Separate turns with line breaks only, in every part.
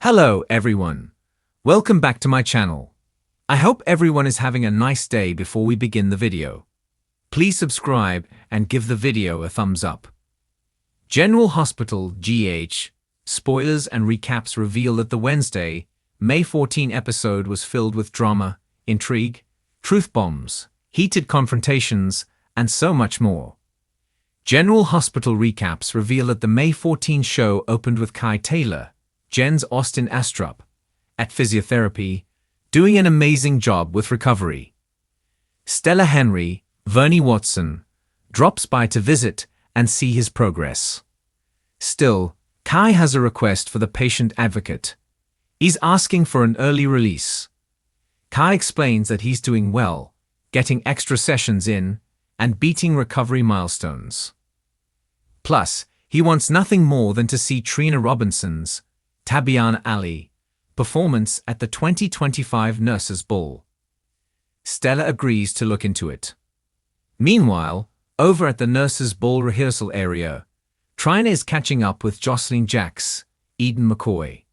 Hello everyone. Welcome back to my channel. I hope everyone is having a nice day before we begin the video. Please subscribe and give the video a thumbs up. General Hospital GH spoilers and recaps reveal that the Wednesday, May 14 episode was filled with drama, intrigue, truth bombs, heated confrontations, and so much more. General Hospital recaps reveal that the May 14 show opened with Kai Taylor, Jen's Austin Astrup, at physiotherapy, doing an amazing job with recovery. Stella Henry, Verney Watson, drops by to visit and see his progress. Still, Kai has a request for the patient advocate. He's asking for an early release. Kai explains that he's doing well, getting extra sessions in, and beating recovery milestones. Plus, he wants nothing more than to see Trina Robinson's Tabyana Ali performance at the 2025 Nurses Ball. Stella agrees to look into it. Meanwhile, over at the Nurses Ball rehearsal area, Trina is catching up with Jocelyn Jacks, Eden McCoy.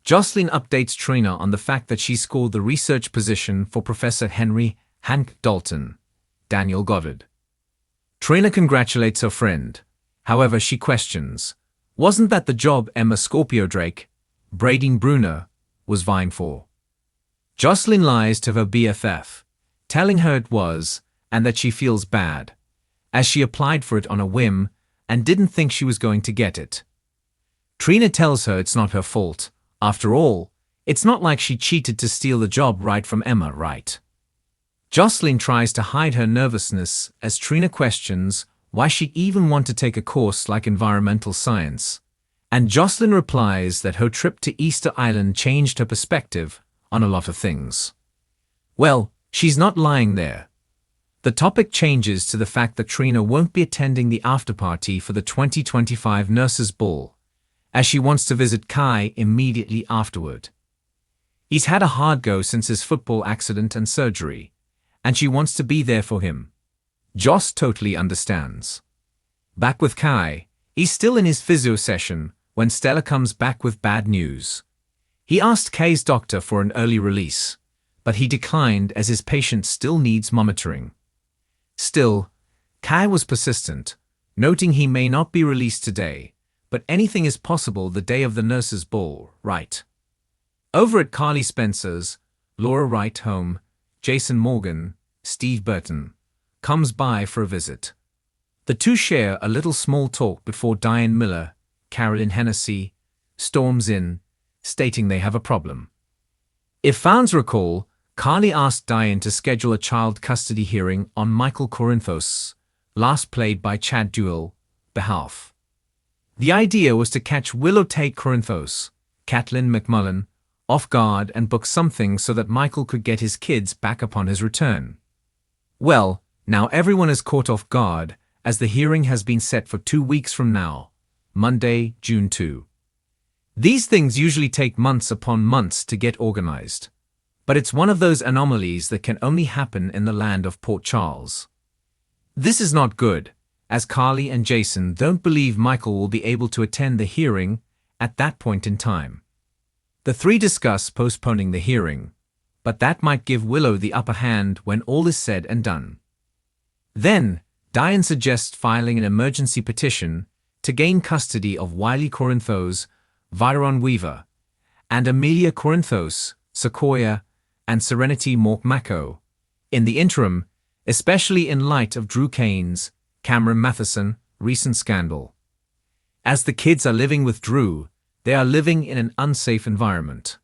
Jocelyn updates Trina on the fact that she scored the research position for Professor Henry Hank Dalton, Daniel Goddard. Trina congratulates her friend. However, she questions, wasn't that the job Emma Scorpio Drake, Brading Bruner, was vying for? Jocelyn lies to her BFF, telling her it was, and that she feels bad, as she applied for it on a whim and didn't think she was going to get it. Trina tells her it's not her fault. After all, it's not like she cheated to steal the job right from Emma, right? Jocelyn tries to hide her nervousness as Trina questions why she'd even want to take a course like environmental science, and Jocelyn replies that her trip to Easter Island changed her perspective on a lot of things. Well, she's not lying there. The topic changes to the fact that Trina won't be attending the afterparty for the 2025 Nurses Ball, as she wants to visit Kai immediately afterward. He's had a hard go since his football accident and surgery, and she wants to be there for him. Joss totally understands. Back with Kai, he's still in his physio session when Stella comes back with bad news. He asked Kai's doctor for an early release, but he declined as his patient still needs monitoring. Still, Kai was persistent, noting he may not be released today, but anything is possible the day of the Nurses Ball, right? Over at Carly Spencer's, Laura Wright home, Jason Morgan, Steve Burton, comes by for a visit. The two share a little small talk before Diane Miller, Carolyn Hennessy, storms in, stating they have a problem. If fans recall, Carly asked Diane to schedule a child custody hearing on Michael Corinthos, last played by Chad Duell, behalf. The idea was to catch Willow Tate Corinthos, Caitlin McMullen, off guard and book something so that Michael could get his kids back upon his return. Well, now everyone is caught off guard, as the hearing has been set for 2 weeks from now, Monday, June 2. These things usually take months upon months to get organized. But it's one of those anomalies that can only happen in the land of Port Charles. This is not good, as Carly and Jason don't believe Michael will be able to attend the hearing at that point in time. The three discuss postponing the hearing, but that might give Willow the upper hand when all is said and done. Then, Diane suggests filing an emergency petition to gain custody of Wiley Corinthos, Viron Weaver, and Amelia Corinthos, Sequoia, and Serenity Mork-Mako. In the interim, especially in light of Drew Kane's, Cameron Matheson, recent scandal. As the kids are living with Drew, they are living in an unsafe environment.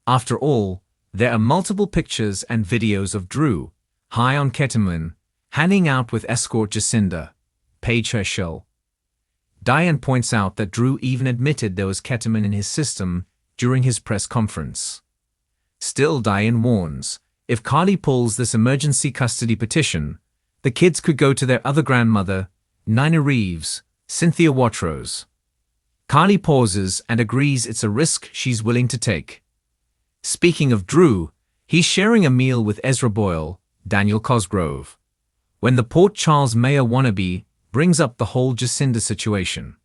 After all, there are multiple pictures and videos of Drew, high on ketamine, hanging out with escort Jacinda, Paige Herschel. Diane points out that Drew even admitted there was ketamine in his system during his press conference. Still, Diane warns, if Carly pulls this emergency custody petition, the kids could go to their other grandmother, Nina Reeves, Cynthia Watrous. Carly pauses and agrees it's a risk she's willing to take. Speaking of Drew, he's sharing a meal with Ezra Boyle, Daniel Cosgrove, when the Port Charles mayor wannabe brings up the whole Jacinda situation.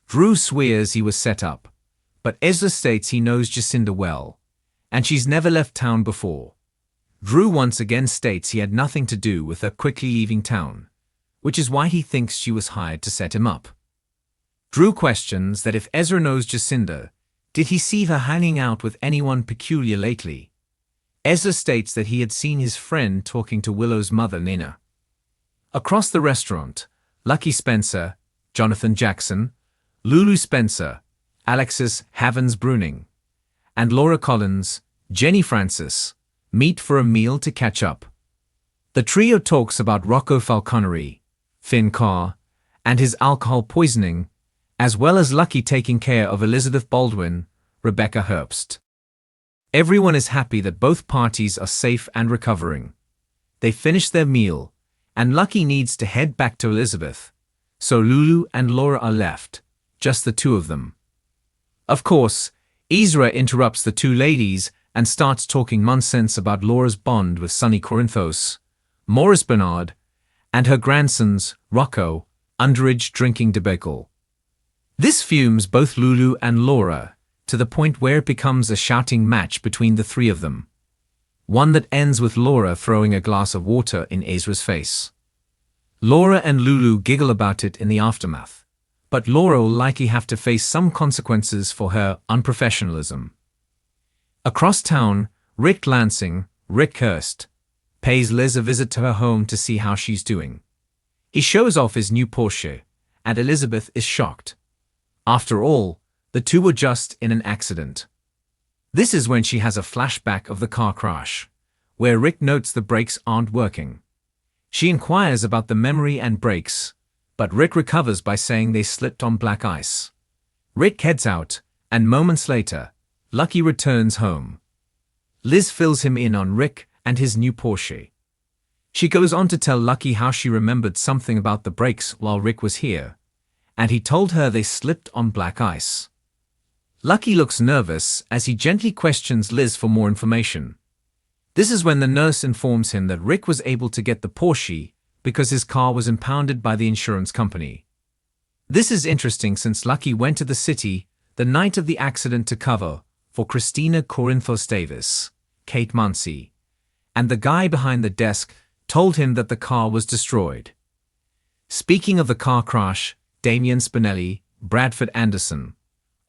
Drew swears he was set up, but Ezra states he knows Jacinda well, and she's never left town before. Drew once again states he had nothing to do with her quickly leaving town, which is why he thinks she was hired to set him up. Drew questions that if Ezra knows Jacinda, did he see her hanging out with anyone peculiar lately? Ezra states that he had seen his friend talking to Willow's mother, Nina. Across the restaurant, Lucky Spencer, Jonathan Jackson, Lulu Spencer, Alexis Havens Bruning, and Laura Collins, Jenny Francis, meet for a meal to catch up. The trio talks about Rocco Falconeri, Finn Carr, and his alcohol poisoning, as well as Lucky taking care of Elizabeth Baldwin, Rebecca Herbst. Everyone is happy that both parties are safe and recovering. They finish their meal, and Lucky needs to head back to Elizabeth, so Lulu and Laura are left, just the two of them. Of course, Ezra interrupts the two ladies and starts talking nonsense about Laura's bond with Sonny Corinthos, Maurice Bernard, and her grandson's, Rocco, underage drinking debacle. This fumes both Lulu and Laura, to the point where it becomes a shouting match between the three of them. One that ends with Laura throwing a glass of water in Ezra's face. Laura and Lulu giggle about it in the aftermath, but Laura will likely have to face some consequences for her unprofessionalism. Across town, Rick Lansing, Rick Hurst, pays Liz a visit to her home to see how she's doing. He shows off his new Porsche, and Elizabeth is shocked. After all, the two were just in an accident. This is when she has a flashback of the car crash, where Rick notes the brakes aren't working. She inquires about the memory and brakes, but Rick recovers by saying they slipped on black ice. Rick heads out, and moments later, Lucky returns home. Liz fills him in on Rick and his new Porsche. She goes on to tell Lucky how she remembered something about the brakes while Rick was here, and he told her they slipped on black ice. Lucky looks nervous as he gently questions Liz for more information. This is when the nurse informs him that Rick was able to get the Porsche because his car was impounded by the insurance company. This is interesting since Lucky went to the city the night of the accident to cover for Christina Corinthos Davis, Kate Muncy, and the guy behind the desk told him that the car was destroyed. Speaking of the car crash, Damian Spinelli, Bradford Anderson,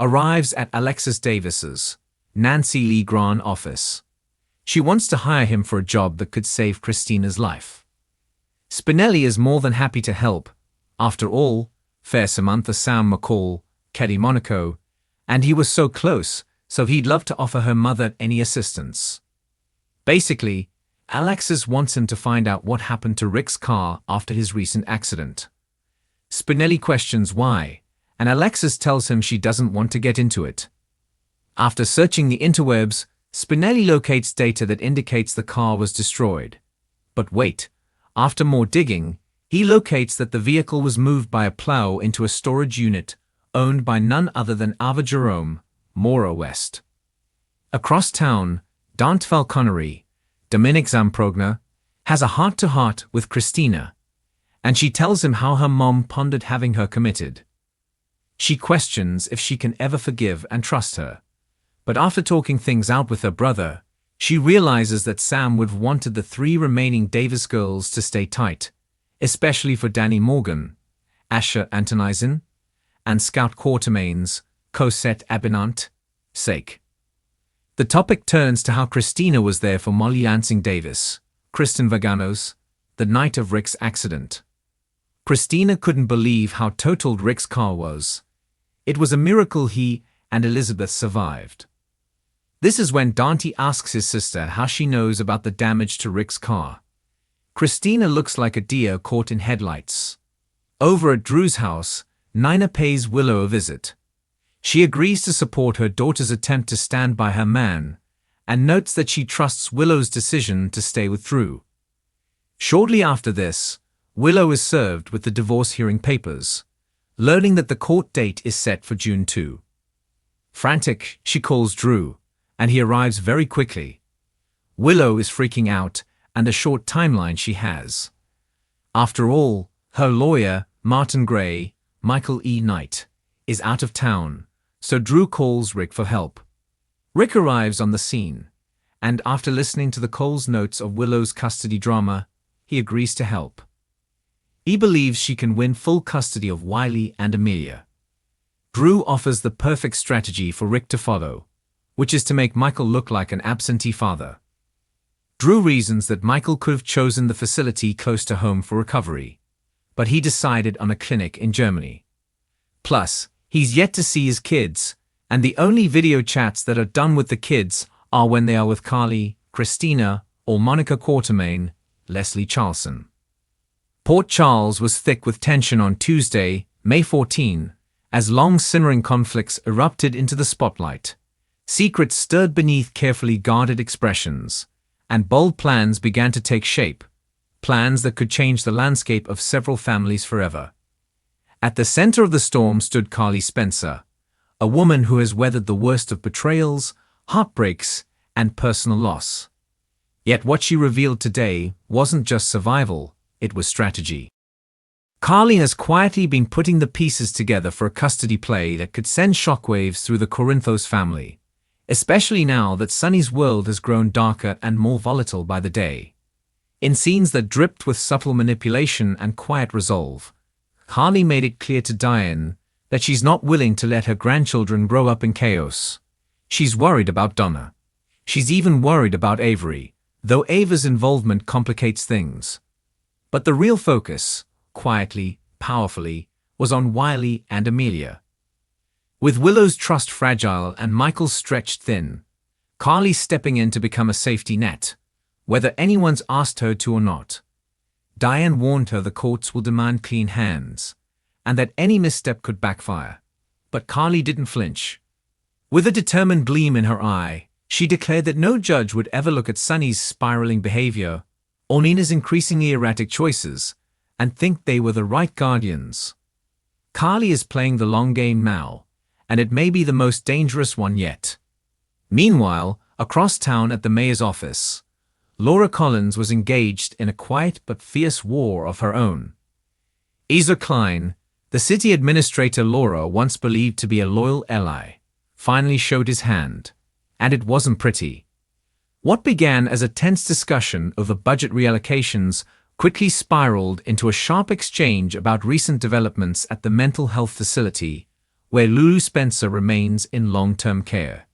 arrives at Alexis Davis's, Nancy Lee Grant office. She wants to hire him for a job that could save Christina's life. Spinelli is more than happy to help. After all, fair Samantha Sam McCall, Kelly Monaco, and he was so close, so he'd love to offer her mother any assistance. Basically, Alexis wants him to find out what happened to Rick's car after his recent accident. Spinelli questions why, and Alexis tells him she doesn't want to get into it. After searching the interwebs, Spinelli locates data that indicates the car was destroyed. But wait, after more digging, he locates that the vehicle was moved by a plow into a storage unit owned by none other than Ava Jerome, Mora West. Across town, Dante Falconeri, Dominic Zamprogna, has a heart-to-heart with Christina, and she tells him how her mom pondered having her committed. She questions if she can ever forgive and trust her, but after talking things out with her brother, she realizes that Sam would have wanted the three remaining Davis girls to stay tight, especially for Danny Morgan, Asher Antonizin, and Scout Quartermain's, Cosette Abinant, sake. The topic turns to how Christina was there for Molly Lansing Davis, Kristen Vaganos, the night of Rick's accident. Christina couldn't believe how totaled Rick's car was. It was a miracle he and Elizabeth survived. This is when Dante asks his sister how she knows about the damage to Rick's car. Christina looks like a deer caught in headlights. Over at Drew's house, Nina pays Willow a visit. She agrees to support her daughter's attempt to stand by her man, and notes that she trusts Willow's decision to stay with Drew. Shortly after this, Willow is served with the divorce hearing papers, learning that the court date is set for June 2. Frantic, she calls Drew, and he arrives very quickly. Willow is freaking out, and a short timeline she has. After all, her lawyer, Martin Gray, Michael E. Knight, is out of town, so Drew calls Rick for help. Rick arrives on the scene, and after listening to the Coles notes of Willow's custody drama, he agrees to help. He believes she can win full custody of Wiley and Amelia. Drew offers the perfect strategy for Rick to follow, which is to make Michael look like an absentee father. Drew reasons that Michael could have chosen the facility close to home for recovery, but he decided on a clinic in Germany. Plus, he's yet to see his kids, and the only video chats that are done with the kids are when they are with Carly, Christina, or Monica Quartermain, Leslie Charlson. Port Charles was thick with tension on Tuesday, May 14, as long-simmering conflicts erupted into the spotlight. Secrets stirred beneath carefully guarded expressions, and bold plans began to take shape, plans that could change the landscape of several families forever. At the center of the storm stood Carly Spencer, a woman who has weathered the worst of betrayals, heartbreaks, and personal loss. Yet what she revealed today wasn't just survival, it was strategy. Carly has quietly been putting the pieces together for a custody play that could send shockwaves through the Corinthos family, especially now that Sonny's world has grown darker and more volatile by the day. In scenes that dripped with subtle manipulation and quiet resolve, Carly made it clear to Diane that she's not willing to let her grandchildren grow up in chaos. She's worried about Donna. She's even worried about Avery, though Ava's involvement complicates things. But the real focus, quietly, powerfully, was on Wiley and Amelia. With Willow's trust fragile and Michael's stretched thin, Carly's stepping in to become a safety net, whether anyone's asked her to or not. Diane warned her the courts will demand clean hands, and that any misstep could backfire. But Carly didn't flinch. With a determined gleam in her eye, she declared that no judge would ever look at Sonny's spiraling behavior or Nina's increasingly erratic choices and think they were the right guardians. Carly is playing the long game now, and it may be the most dangerous one yet. Meanwhile, across town at the mayor's office, Laura Collins was engaged in a quiet but fierce war of her own. Ezra Klein, the city administrator Laura once believed to be a loyal ally, finally showed his hand, and it wasn't pretty. What began as a tense discussion over budget reallocations quickly spiraled into a sharp exchange about recent developments at the mental health facility, where Lulu Spencer remains in long-term care.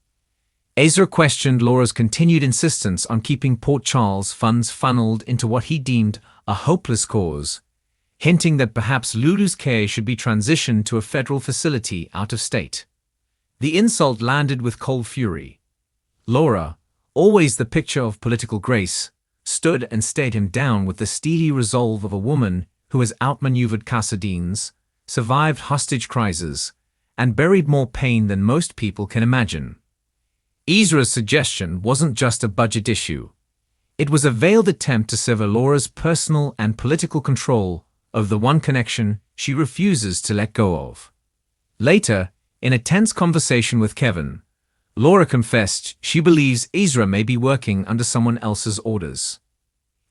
Ezra questioned Laura's continued insistence on keeping Port Charles funds funneled into what he deemed a hopeless cause, hinting that perhaps Lulu's care should be transitioned to a federal facility out of state. The insult landed with cold fury. Laura, always the picture of political grace, stood and stared him down with the steely resolve of a woman who has outmaneuvered Cassadines, survived hostage crises, and buried more pain than most people can imagine. Ezra's suggestion wasn't just a budget issue. It was a veiled attempt to sever Laura's personal and political control of the one connection she refuses to let go of. Later, in a tense conversation with Kevin, Laura confessed she believes Ezra may be working under someone else's orders.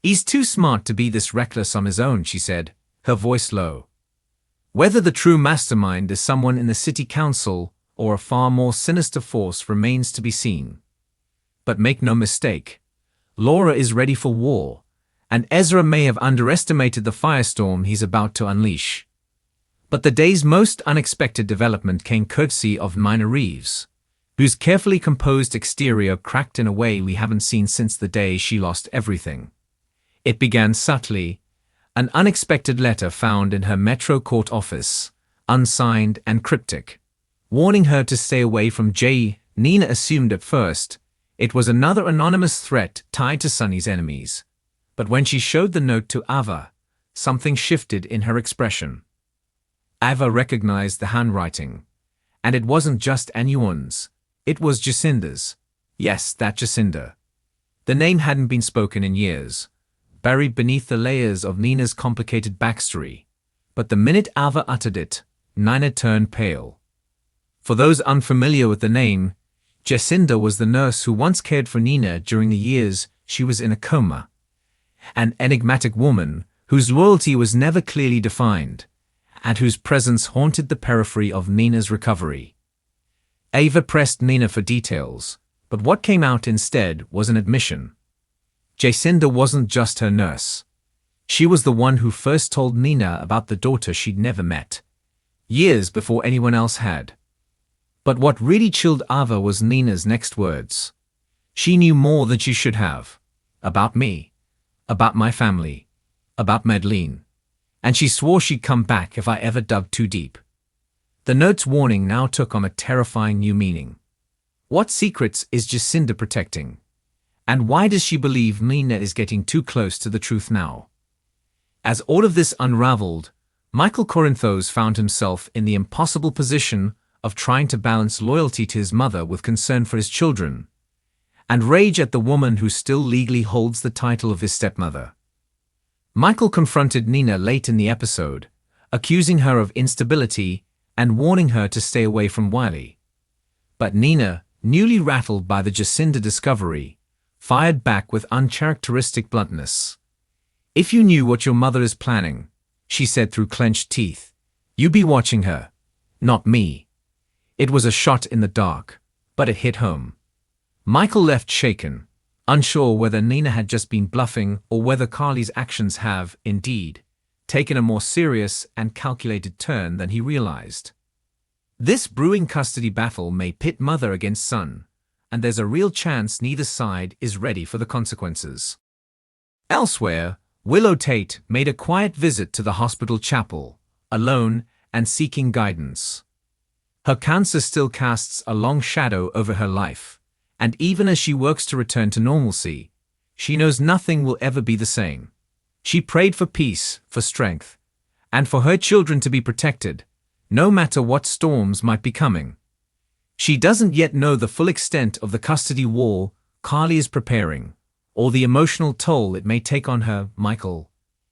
"He's too smart to be this reckless on his own," she said, her voice low. Whether the true mastermind is someone in the city council or a far more sinister force remains to be seen. But make no mistake, Laura is ready for war, and Ezra may have underestimated the firestorm he's about to unleash. But the day's most unexpected development came courtesy of Nina Reeves, whose carefully composed exterior cracked in a way we haven't seen since the day she lost everything. It began subtly, an unexpected letter found in her Metro Court office, unsigned and cryptic, warning her to stay away from Jay. Nina assumed at first it was another anonymous threat tied to Sonny's enemies. But when she showed the note to Ava, something shifted in her expression. Ava recognized the handwriting, and it wasn't just Anyone's, it was Jacinda's. Yes, that Jacinda. The name hadn't been spoken in years, buried beneath the layers of Nina's complicated backstory. But the minute Ava uttered it, Nina turned pale. For those unfamiliar with the name, Jacinda was the nurse who once cared for Nina during the years she was in a coma. An enigmatic woman whose loyalty was never clearly defined, and whose presence haunted the periphery of Nina's recovery. Ava pressed Nina for details, but what came out instead was an admission. Jacinda wasn't just her nurse. She was the one who first told Nina about the daughter she'd never met, years before anyone else had. But what really chilled Ava was Nina's next words. She knew more than she should have. About me. About my family. About Madeleine. And she swore she'd come back if I ever dug too deep. The note's warning now took on a terrifying new meaning. What secrets is Jacinda protecting? And why does she believe Nina is getting too close to the truth now? As all of this unraveled, Michael Corinthos found himself in the impossible position of trying to balance loyalty to his mother with concern for his children, and rage at the woman who still legally holds the title of his stepmother. Michael confronted Nina late in the episode, accusing her of instability and warning her to stay away from Wiley. But Nina, newly rattled by the Jacinda discovery, fired back with uncharacteristic bluntness. "If you knew what your mother is planning," she said through clenched teeth, "you'd be watching her, not me." It was a shot in the dark, but it hit home. Michael left shaken, unsure whether Nina had just been bluffing or whether Carly's actions have, indeed, taken a more serious and calculated turn than he realized. This brewing custody battle may pit mother against son, and there's a real chance neither side is ready for the consequences. Elsewhere, Willow Tate made a quiet visit to the hospital chapel, alone and seeking guidance. Her cancer still casts a long shadow over her life, and even as she works to return to normalcy, she knows nothing will ever be the same. She prayed for peace, for strength, and for her children to be protected, no matter what storms might be coming. She doesn't yet know the full extent of the custody war Carly is preparing, or the emotional toll it may take on her, Michael,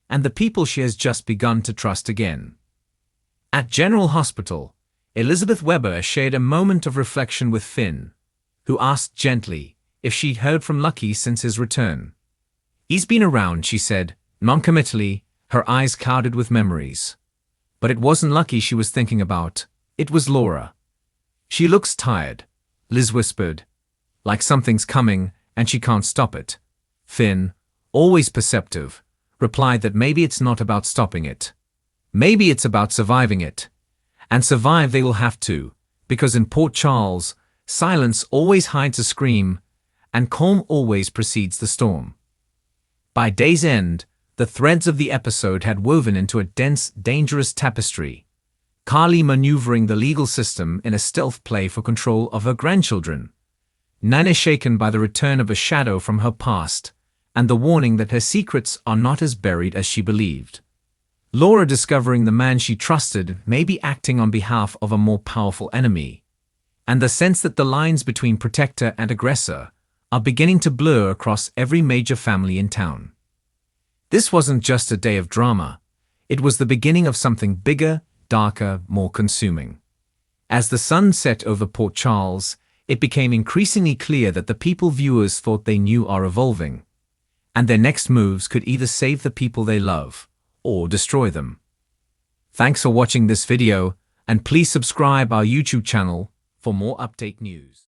and the people she has just begun to trust again. At General Hospital, Elizabeth Weber shared a moment of reflection with Finn, who asked gently if she'd heard from Lucky since his return. "He's been around," she said, noncommittally, her eyes clouded with memories. But it wasn't Lucky she was thinking about, it was Laura. "She looks tired," Liz whispered, "like something's coming and she can't stop it." Finn, always perceptive, replied that maybe it's not about stopping it. Maybe it's about surviving it. And survive they will have to, because in Port Charles, silence always hides a scream, and calm always precedes the storm. By day's end, the threads of the episode had woven into a dense, dangerous tapestry. Carly maneuvering the legal system in a stealth play for control of her grandchildren. Nana shaken by the return of a shadow from her past, and the warning that her secrets are not as buried as she believed. Laura discovering the man she trusted may be acting on behalf of a more powerful enemy, and the sense that the lines between protector and aggressor are beginning to blur across every major family in town. This wasn't just a day of drama, it was the beginning of something bigger, darker, more consuming. As the sun set over Port Charles, it became increasingly clear that the people viewers thought they knew are evolving, and their next moves could either save the people they love or destroy them. Thanks for watching this video, and please subscribe our YouTube channel for more update news.